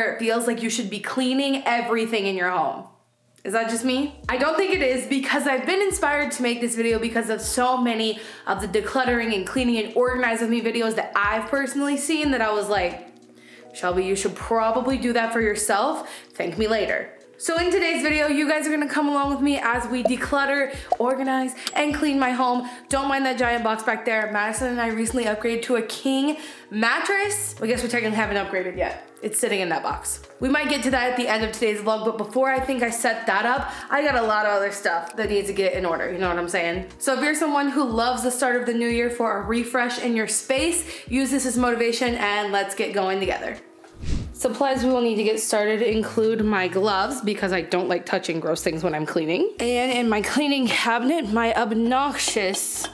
where it feels like you should be cleaning everything in your home. Is that just me? I don't think it is, because I've been inspired to make this video because of so many of the decluttering and cleaning and organize with me videos that I've personally seen that I was like, Shelby, you should probably do that for yourself. Thank me later. So in today's video, you guys are gonna come along with me as we declutter, organize, and clean my home. Don't mind that giant box back there. Madison and I recently upgraded to a king mattress. I guess we technically haven't upgraded yet. It's sitting in that box. We might get to that at the end of today's vlog, but before I think I set that up, I got a lot of other stuff that needs to get in order, you know what I'm saying? So if you're someone who loves the start of the new year for a refresh in your space, use this as motivation and let's get going together. Supplies we will need to get started include my gloves, because I don't like touching gross things when I'm cleaning. And in my cleaning cabinet, my obnoxious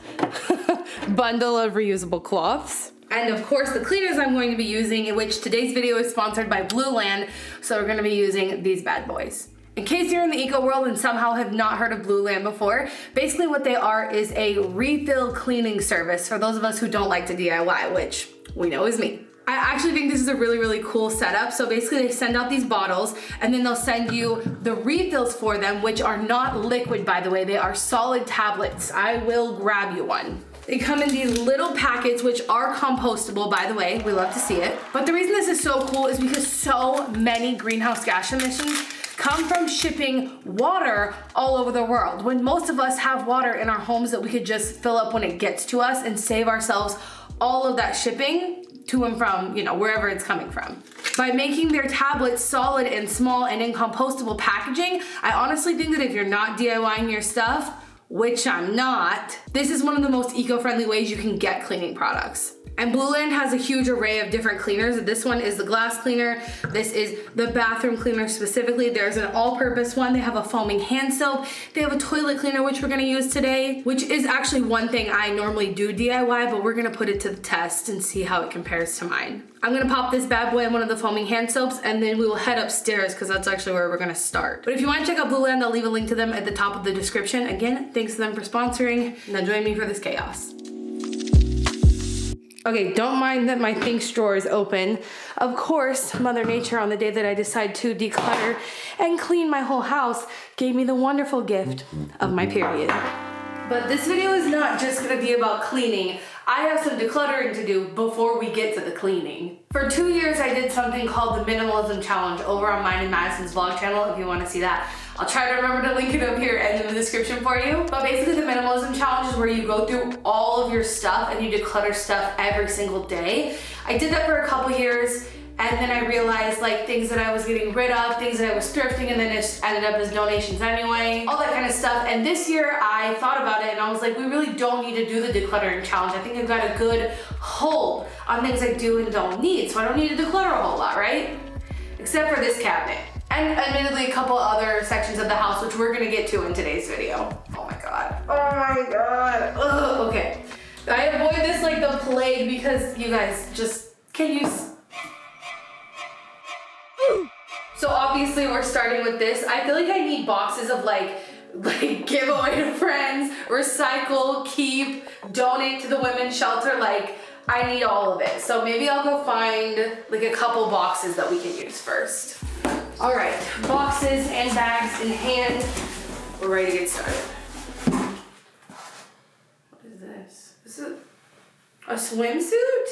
bundle of reusable cloths. And of course, the cleaners I'm going to be using, in which today's video is sponsored by Blueland, so we're gonna be using these bad boys. In case you're in the eco world and somehow have not heard of Blueland before, basically what they are is a refill cleaning service for those of us who don't like to DIY, which we know is me. I actually think this is a really, really cool setup. So basically they send out these bottles and then they'll send you the refills for them, which are not liquid, by the way. They are solid tablets. I will grab you one. They come in these little packets, which are compostable, by the way. We love to see it. But the reason this is so cool is because so many greenhouse gas emissions come from shipping water all over the world, when most of us have water in our homes that we could just fill up when it gets to us and save ourselves all of that shipping to and from, you know, wherever it's coming from. By making their tablets solid and small and in compostable packaging, I honestly think that if you're not DIYing your stuff, which I'm not, this is one of the most eco-friendly ways you can get cleaning products. And Blueland has a huge array of different cleaners. This one is the glass cleaner. This is the bathroom cleaner specifically. There's an all-purpose one. They have a foaming hand soap. They have a toilet cleaner, which we're gonna use today, which is actually one thing I normally do DIY, but we're gonna put it to the test and see how it compares to mine. I'm gonna pop this bad boy in one of the foaming hand soaps, and then we will head upstairs because that's actually where we're gonna start. But if you wanna check out Blueland, I'll leave a link to them at the top of the description. Again, thanks to them for sponsoring. Now join me for this chaos. Okay, don't mind that my Thinks drawer is open. Of course, Mother Nature, on the day that I decide to declutter and clean my whole house, gave me the wonderful gift of my period. But this video is not just gonna be about cleaning. I have some decluttering to do before we get to the cleaning. For 2 years, I did something called the Minimalism Challenge over on mine and Madison's vlog channel if you wanna see that. I'll try to remember to link it up here and in the description for you. But basically the Minimalism Challenge is where you go through all of your stuff and you declutter stuff every single day. I did that for a couple years, and then I realized like things that I was getting rid of, things that I was thrifting, and then it just ended up as donations anyway, all that kind of stuff. And this year I thought about it and I was like, we really don't need to do the decluttering challenge. I think I've got a good hold on things I do and don't need, so I don't need to declutter a whole lot, right? Except for this cabinet. And admittedly a couple other sections of the house, which we're gonna get to in today's video. Oh my God, oh my God. Ugh, okay. I avoid this like the plague because you guys just, can you? So obviously we're starting with this. I feel like I need boxes of like give away to friends, recycle, keep, donate to the women's shelter. Like I need all of it. So maybe I'll go find like a couple boxes that we can use first. All right, boxes and bags in hand. We're ready to get started. What is this? Is it a swimsuit?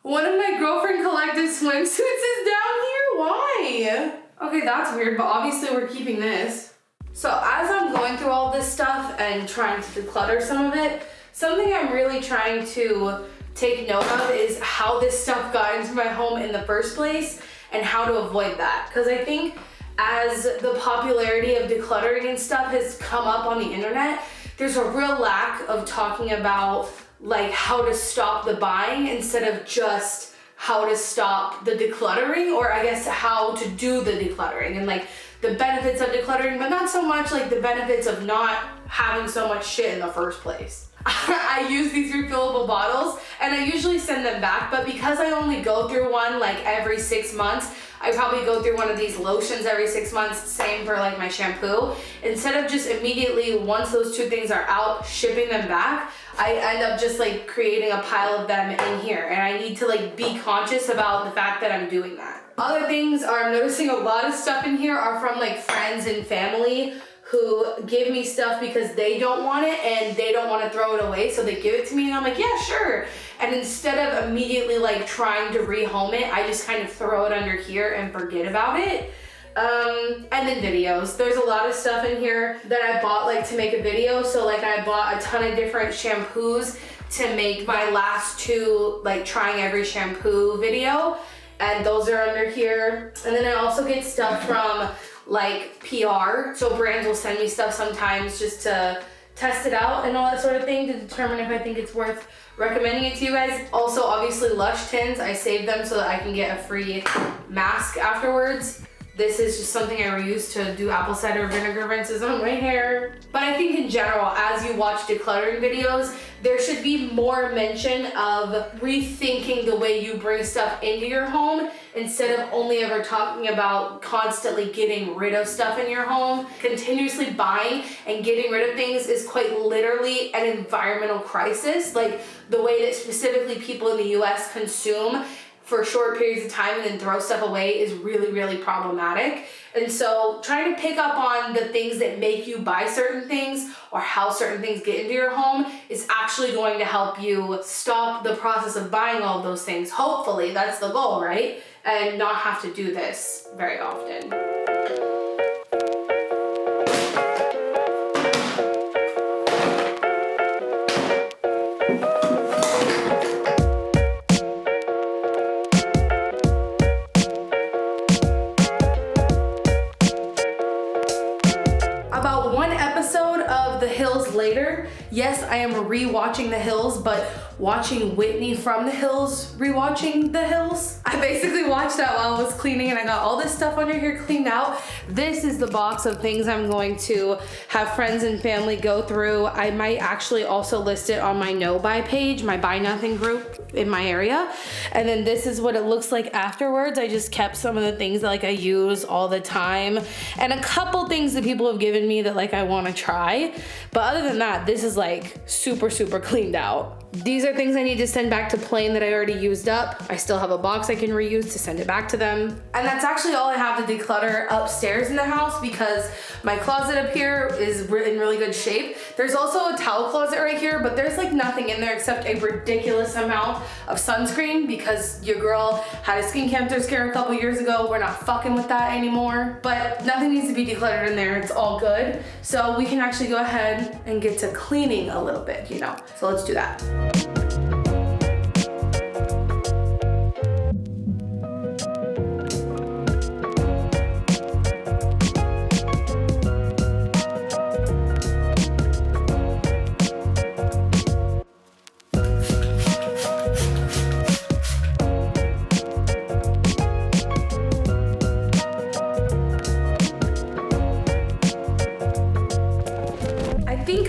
One of my girlfriend collected swimsuits is down here. Why? Okay, that's weird, but obviously we're keeping this. So as I'm going through all this stuff and trying to declutter some of it, something I'm really trying to take note of is how this stuff got into my home in the first place and how to avoid that. Because I think as the popularity of decluttering and stuff has come up on the internet, there's a real lack of talking about like how to stop the buying instead of just how to stop the decluttering, or I guess how to do the decluttering and like the benefits of decluttering, but not so much like the benefits of not having so much shit in the first place. I use these refillable bottles and I usually send them back, but because I only go through one like every 6 months, I probably go through one of these lotions every 6 months, same for like my shampoo. Instead of just immediately, once those two things are out, shipping them back, I end up just like creating a pile of them in here, and I need to like be conscious about the fact that I'm doing that. Other things are, I'm noticing a lot of stuff in here are from like friends and family who give me stuff because they don't want it and they don't want to throw it away, so they give it to me and I'm like, yeah, sure. And instead of immediately like trying to rehome it, I just kind of throw it under here and forget about it. And then videos. There's a lot of stuff in here that I bought like to make a video. So like I bought a ton of different shampoos to make my last 2 like trying every shampoo video, and those are under here. And then I also get stuff from like PR, so brands will send me stuff sometimes just to test it out and all that sort of thing to determine if I think it's worth recommending it to you guys. Also, obviously Lush tins, I save them so that I can get a free mask afterwards. This is just something I reuse to do apple cider vinegar rinses on my hair. But I think in general, as you watch decluttering videos, there should be more mention of rethinking the way you bring stuff into your home instead of only ever talking about constantly getting rid of stuff in your home. Continuously buying and getting rid of things is quite literally an environmental crisis. Like the way that specifically people in the US consume for short periods of time and then throw stuff away is really, really problematic. And so trying to pick up on the things that make you buy certain things or how certain things get into your home is actually going to help you stop the process of buying all of those things. Hopefully, that's the goal, right? And not have to do this very often. Later, yes, I am rewatching The Hills, but watching Whitney from The Hills, rewatching The Hills. I basically watched that while I was cleaning and I got all this stuff under here cleaned out. This is the box of things I'm going to have friends and family go through. I might actually also list it on my no buy page, my buy nothing group in my area. And then this is what it looks like afterwards. I just kept some of the things that like I use all the time and a couple things that people have given me that like I want to try. But other than that, this is like super, super cleaned out. These are things I need to send back to Plain that I already used up. I still have a box I can reuse to send it back to them. And that's actually all I have to declutter upstairs in the house because my closet up here is in really good shape. There's also a towel closet right here, but there's like nothing in there except a ridiculous amount of sunscreen because your girl had a skin cancer scare a couple years ago. We're not fucking with that anymore. But nothing needs to be decluttered in there. It's all good. So we can actually go ahead and get to cleaning a little bit, you know. So let's do that.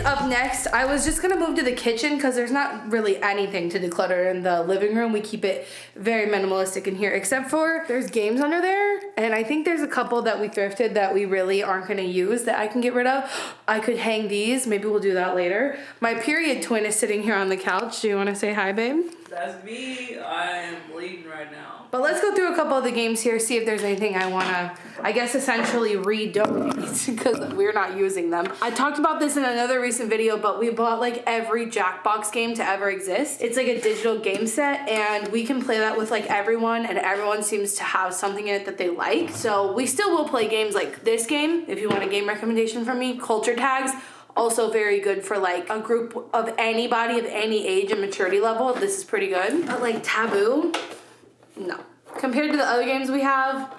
Up next, I was just gonna move to the kitchen because there's not really anything to declutter in the living room. We keep it very minimalistic in here, except for there's games under there, and I think there's a couple that we thrifted that we really aren't gonna use that I can get rid of. I could hang these, maybe we'll do that later. My period twin is sitting here on the couch. Do you wanna say hi, babe? That's me. I am bleeding right now. But let's go through a couple of the games here, see if there's anything I wanna, I guess, essentially re-donate because we're not using them. I talked about this in another recent video, but we bought like every Jackbox game to ever exist. It's like a digital game set and we can play that with like everyone, and everyone seems to have something in it that they like. So we still will play games like this game. If you want a game recommendation from me, Culture Tags. Also very good for like a group of anybody of any age and maturity level. This is pretty good. But like Taboo, no. Compared to the other games we have,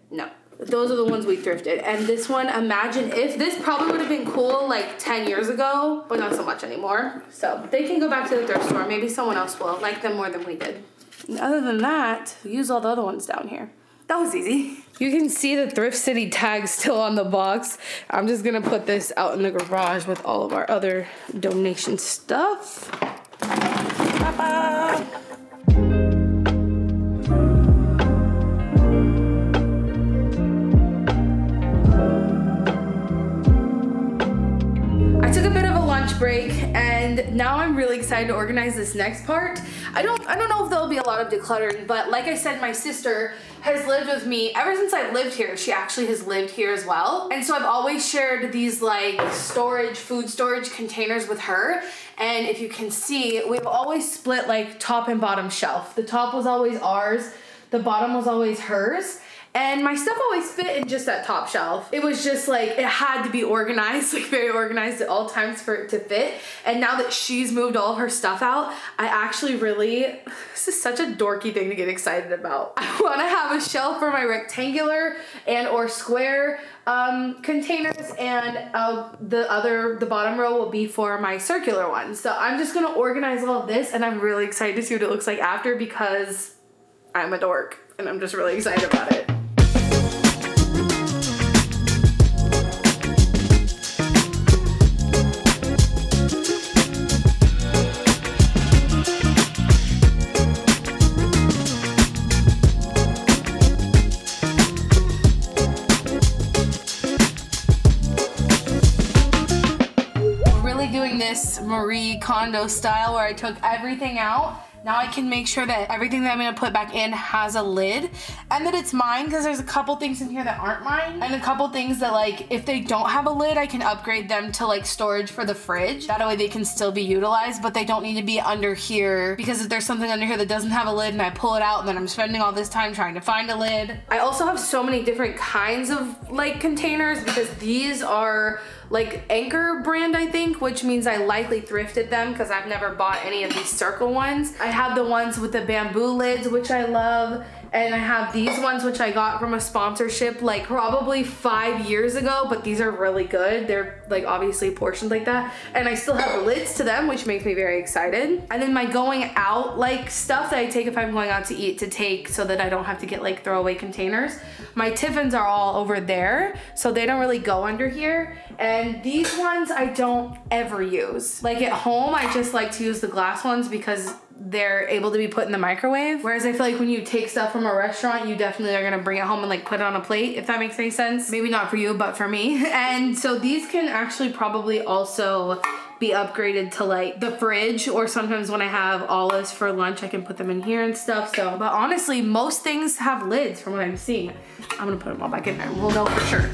no. Those are the ones we thrifted. And this one, Imagine If. This probably would have been cool like 10 years ago, but not so much anymore. So they can go back to the thrift store. Maybe someone else will like them more than we did. And other than that, use all the other ones down here. That was easy. You can see the Thrift City tag still on the box. I'm just gonna put this out in the garage with all of our other donation stuff. Papa. lunch break, and now I'm really excited to organize this next part. I don't know if there'll be a lot of decluttering, but like I said, my sister has lived with me ever since I've lived here. She actually has lived here as well. And so I've always shared these like food storage containers with her. And if you can see, we've always split like top and bottom shelf. The top was always ours, the bottom was always hers. And my stuff always fit in just that top shelf. It was just like, it had to be organized, like very organized at all times for it to fit. And now that she's moved all of her stuff out, I actually really, this is such a dorky thing to get excited about. I wanna have a shelf for my rectangular and or square containers, and the bottom row will be for my circular ones. So I'm just gonna organize all of this, and I'm really excited to see what it looks like after because I'm a dork and I'm just really excited about it. Doing this Marie Kondo style where I took everything out. Now I can make sure that everything that I'm gonna put back in has a lid and that it's mine, because there's a couple things in here that aren't mine, and a couple things that like if they don't have a lid I can upgrade them to like storage for the fridge. That way they can still be utilized, but they don't need to be under here, because if there's something under here that doesn't have a lid and I pull it out and then I'm spending all this time trying to find a lid. I also have so many different kinds of like containers, because these are like Anchor brand, I think, which means I likely thrifted them because I've never bought any of these circle ones. I have the ones with the bamboo lids, which I love. And I have these ones, which I got from a sponsorship like probably 5 years ago, but these are really good. They're like obviously portioned like that. And I still have the lids to them, which makes me very excited. And then my going out like stuff that I take if I'm going out to eat to take so that I don't have to get like throwaway containers. My Tiffins are all over there, so they don't really go under here. And these ones I don't ever use. Like at home, I just like to use the glass ones because they're able to be put in the microwave. Whereas I feel like when you take stuff from a restaurant, you definitely are gonna bring it home and like put it on a plate, if that makes any sense. Maybe not for you, but for me. And so these can actually probably also be upgraded to like the fridge, or sometimes when I have olives for lunch, I can put them in here and stuff. So, but honestly, most things have lids from what I'm seeing. I'm gonna put them all back in there. We'll know for sure.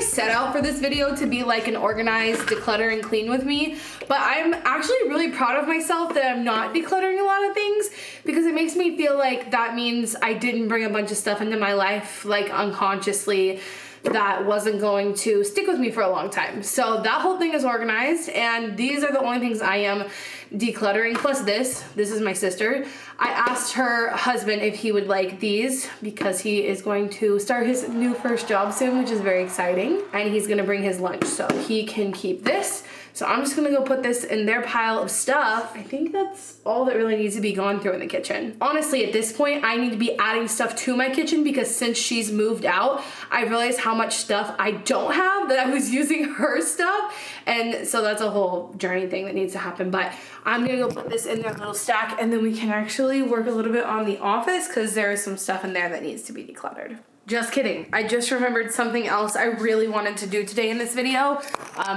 Set out for this video to be like an organized declutter and clean with me, but I'm actually really proud of myself that I'm not decluttering a lot of things, because it makes me feel like that means I didn't bring a bunch of stuff into my life like unconsciously that wasn't going to stick with me for a long time. So that whole thing is organized, and these are the only things I am decluttering. Plus this is my sister. I asked her husband if he would like these because he is going to start his new first job soon, which is very exciting, and he's gonna bring his lunch, so he can keep this. So I'm just gonna go put this in their pile of stuff. I think that's all that really needs to be gone through in the kitchen. Honestly, at this point, I need to be adding stuff to my kitchen, because since she's moved out, I realized how much stuff I don't have that I was using her stuff. And so that's a whole journey thing that needs to happen. But I'm gonna go put this in their little stack, and then we can actually work a little bit on the office, because there is some stuff in there that needs to be decluttered. Just kidding. I just remembered something else I really wanted to do today in this video,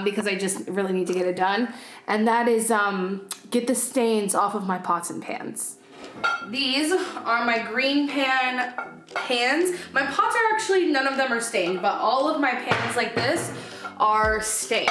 because I just really need to get it done. And that is get the stains off of my pots and pans. These are my green pan pans. My pots are actually, none of them are stained, but all of my pans like this are stained.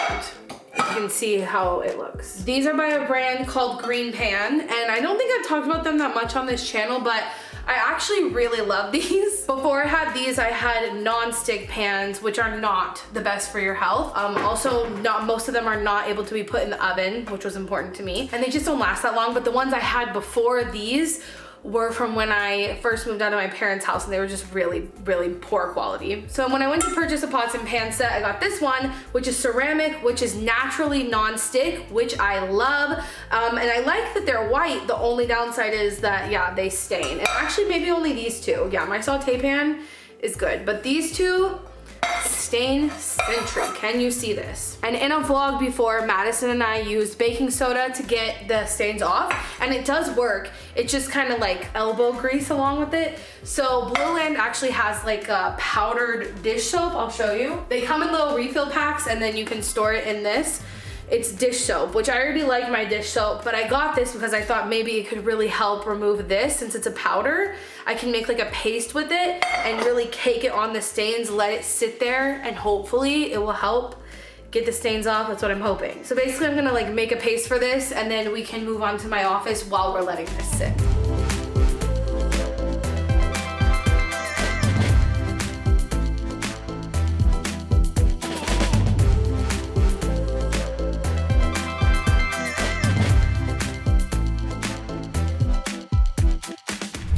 You can see how it looks. These are by a brand called Green Pan, and I don't think I've talked about them that much on this channel, but I actually really love these. Before I had these, I had non-stick pans, which are not the best for your health. Also, not most of them are not able to be put in the oven, which was important to me, and they just don't last that long. But the ones I had before these were from when I first moved out of my parents' house, and they were just really, really poor quality. So when I went to purchase a pots and pan set, I got this one, which is ceramic, which is naturally non-stick, which I love. And I like that they're white. The only downside is that, yeah, they stain. And actually maybe only these two. Yeah, my saute pan is good, but these two stain sentry. Can you see this? And in a vlog before, Madison and I used baking soda to get the stains off, and it does work. It's just kind of like elbow grease along with it. So Blue Land actually has like a powdered dish soap. I'll show you. They come in little refill packs, and then you can store it in this. It's dish soap, which I already like my dish soap, but I got this because I thought maybe it could really help remove this. Since it's a powder, I can make like a paste with it and really cake it on the stains, let it sit there, and hopefully it will help get the stains off. That's what I'm hoping. So basically I'm gonna like make a paste for this, and then we can move on to my office while we're letting this sit.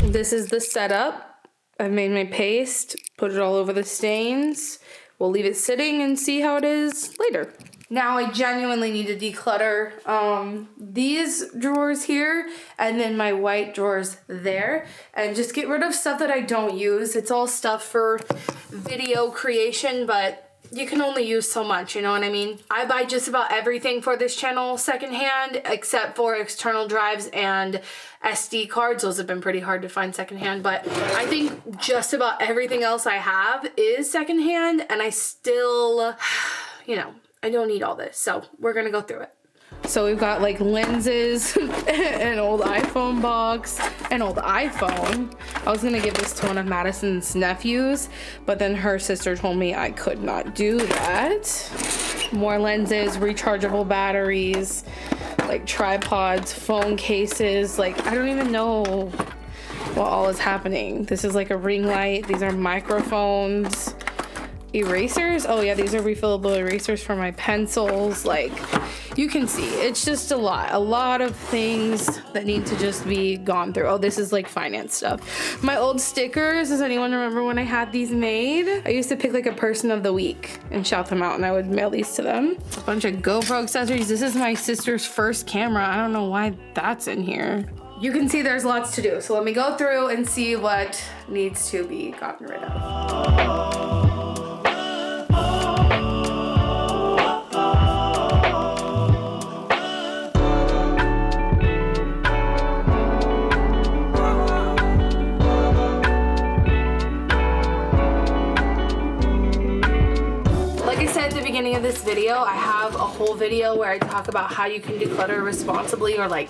This is the setup. I've made my paste, put it all over the stains. We'll leave it sitting and see how it is later. Now I genuinely need to declutter these drawers here and then my white drawers there, and just get rid of stuff that I don't use. It's all stuff for video creation, but you can only use so much, you know what I mean? I buy just about everything for this channel secondhand, except for external drives and SD cards. Those have been pretty hard to find secondhand, but I think just about everything else I have is secondhand, and I still, you know, I don't need all this, so we're gonna go through it. So we've got like lenses, an old iPhone box, an old iPhone. I was gonna give this to one of Madison's nephews, but then her sister told me I could not do that. More lenses, rechargeable batteries, like tripods, phone cases. Like, I don't even know what all is happening. This is like a ring light. These are microphones. Erasers. Oh yeah, these are refillable erasers for my pencils. Like, you can see it's just a lot of things that need to just be gone through. Oh, this is like finance stuff. My old stickers. Does anyone remember when I had these made? I used to pick like a person of the week and shout them out, and I would mail these to them. A bunch of GoPro accessories. This is my sister's first camera. I don't know why that's in here. You can see there's lots to do, so let me go through and see what needs to be gotten rid of. Beginning of this video, I have a whole video where I talk about how you can declutter responsibly, or like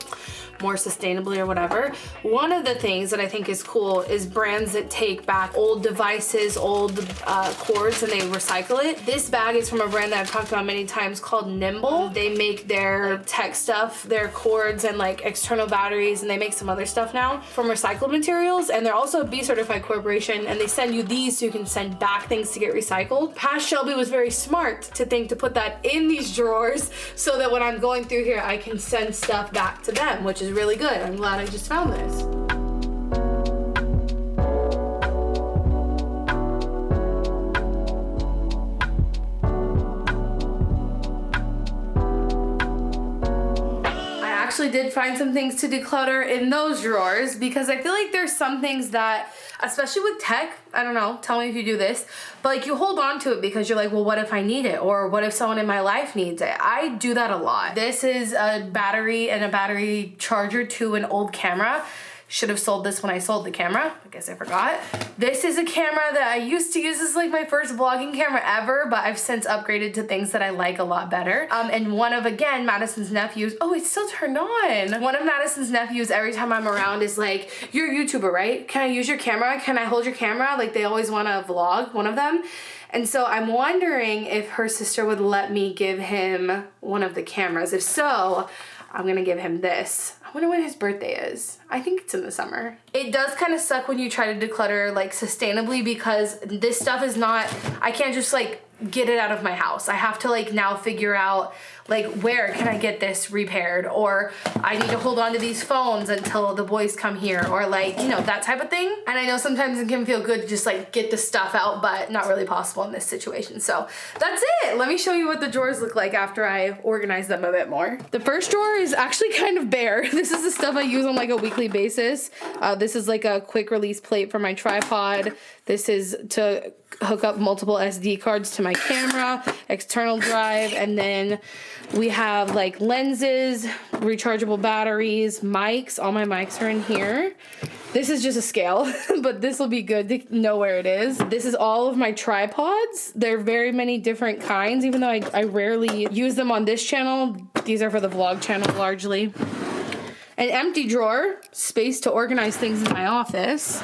more sustainably or whatever. One of the things that I think is cool is brands that take back old devices, old cords, and they recycle it. This bag is from a brand that I've talked about many times called Nimble. They make their tech stuff, their cords and like external batteries, and they make some other stuff now from recycled materials, and they're also a B certified corporation, and they send you these so you can send back things to get recycled. Past Shelby was very smart to think to put that in these drawers so that when I'm going through here I can send stuff back to them, which is really good. I'm glad I just found this. I actually did find some things to declutter in those drawers, because I feel like there's some things that, especially with tech, I don't know, tell me if you do this, but like you hold on to it because you're like, well, what if I need it? Or what if someone in my life needs it? I do that a lot. This is a battery and a battery charger to an old camera. Should have sold this when I sold the camera. I guess I forgot. This is a camera that I used to use. This is like my first vlogging camera ever, but I've since upgraded to things that I like a lot better. And one of, again, Madison's nephews, oh, it's still turned on. One of Madison's nephews, every time I'm around, is like, you're a YouTuber, right? Can I use your camera? Can I hold your camera? Like, they always want to vlog, one of them. And so I'm wondering if her sister would let me give him one of the cameras. If so, I'm gonna give him this. I wonder when his birthday is. I think it's in the summer. It does kind of suck when you try to declutter like sustainably, because this stuff is not, I can't just like get it out of my house. I have to like now figure out like, where can I get this repaired? Or I need to hold on to these phones until the boys come here, or like, you know, that type of thing. And I know sometimes it can feel good to just like get the stuff out, but not really possible in this situation. So that's it. Let me show you what the drawers look like after I organize them a bit more. The first drawer is actually kind of bare. This is the stuff I use on like a weekly basis. This is like a quick release plate for my tripod. This is to hook up multiple SD cards to my camera, external drive, and then we have like lenses, rechargeable batteries, mics. All my mics are in here. This is just a scale, but this will be good to know where it is. This is all of my tripods. There are very many different kinds, even though I rarely use them on this channel. These are for the vlog channel largely. An empty drawer, space to organize things in my office.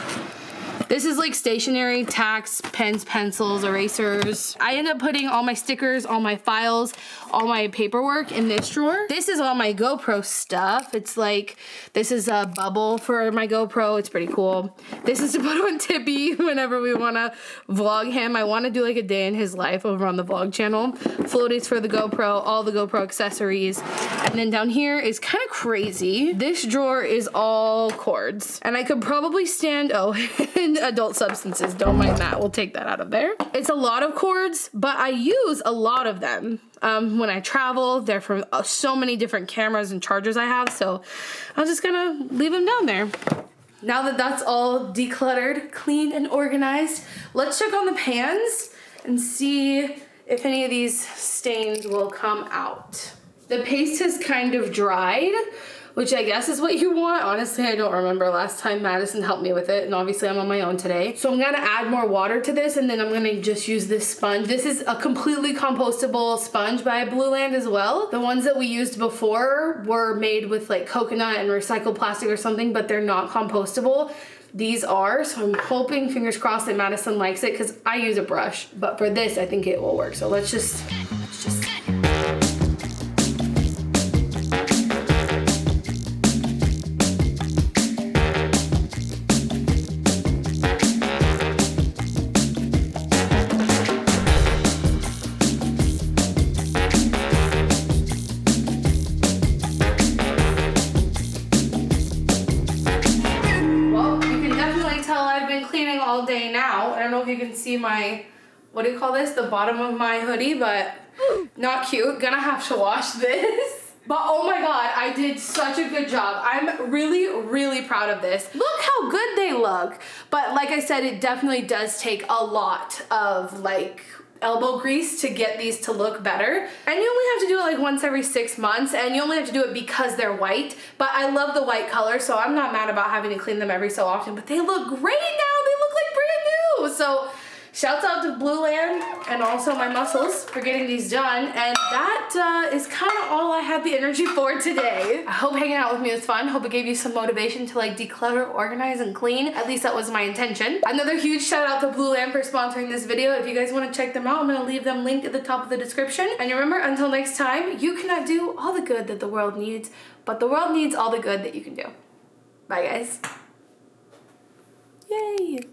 This is like stationery, tacks, pens, pencils, erasers. I end up putting all my stickers, all my files, all my paperwork in this drawer. This is all my GoPro stuff. It's like, this is a bubble for my GoPro. It's pretty cool. This is to put on Tippy whenever we want to vlog him. I want to do like a day in his life over on the vlog channel. Floaties for the GoPro, all the GoPro accessories. And then down here is kind of crazy. This drawer is all cords. And I could probably stand, adult substances, don't mind that. We'll take that out of there. It's a lot of cords, but I use a lot of them. When I travel, they're from so many different cameras and chargers I have, so I'm just gonna leave them down there. Now that that's all decluttered, clean, and organized, let's check on the pans and see if any of these stains will come out. The paste has kind of dried, which I guess is what you want. Honestly, I don't remember last time Madison helped me with it, and obviously I'm on my own today. So I'm gonna add more water to this, and then I'm gonna just use this sponge. This is a completely compostable sponge by Blueland as well. The ones that we used before were made with like coconut and recycled plastic or something, but they're not compostable. These are, so I'm hoping, fingers crossed, that Madison likes it, because I use a brush. But for this, I think it will work. So let's just all day now. I don't know if you can see my, what do you call this? The bottom of my hoodie, but not cute. Gonna have to wash this. But oh my God, I did such a good job. I'm really, really proud of this. Look how good they look. But like I said, it definitely does take a lot of like elbow grease to get these to look better. And you only have to do it like once every 6 months, and you only have to do it because they're white. But I love the white color, so I'm not mad about having to clean them every so often, but they look great now. They look like brand new. So shouts out to Blueland and also my muscles for getting these done. And that is kind of all I have the energy for today. I hope hanging out with me was fun. Hope it gave you some motivation to like declutter, organize, and clean. At least that was my intention. Another huge shout out to Blueland for sponsoring this video. If you guys want to check them out, I'm going to leave them linked at the top of the description. And remember, until next time, you cannot do all the good that the world needs, but the world needs all the good that you can do. Bye, guys. Yay!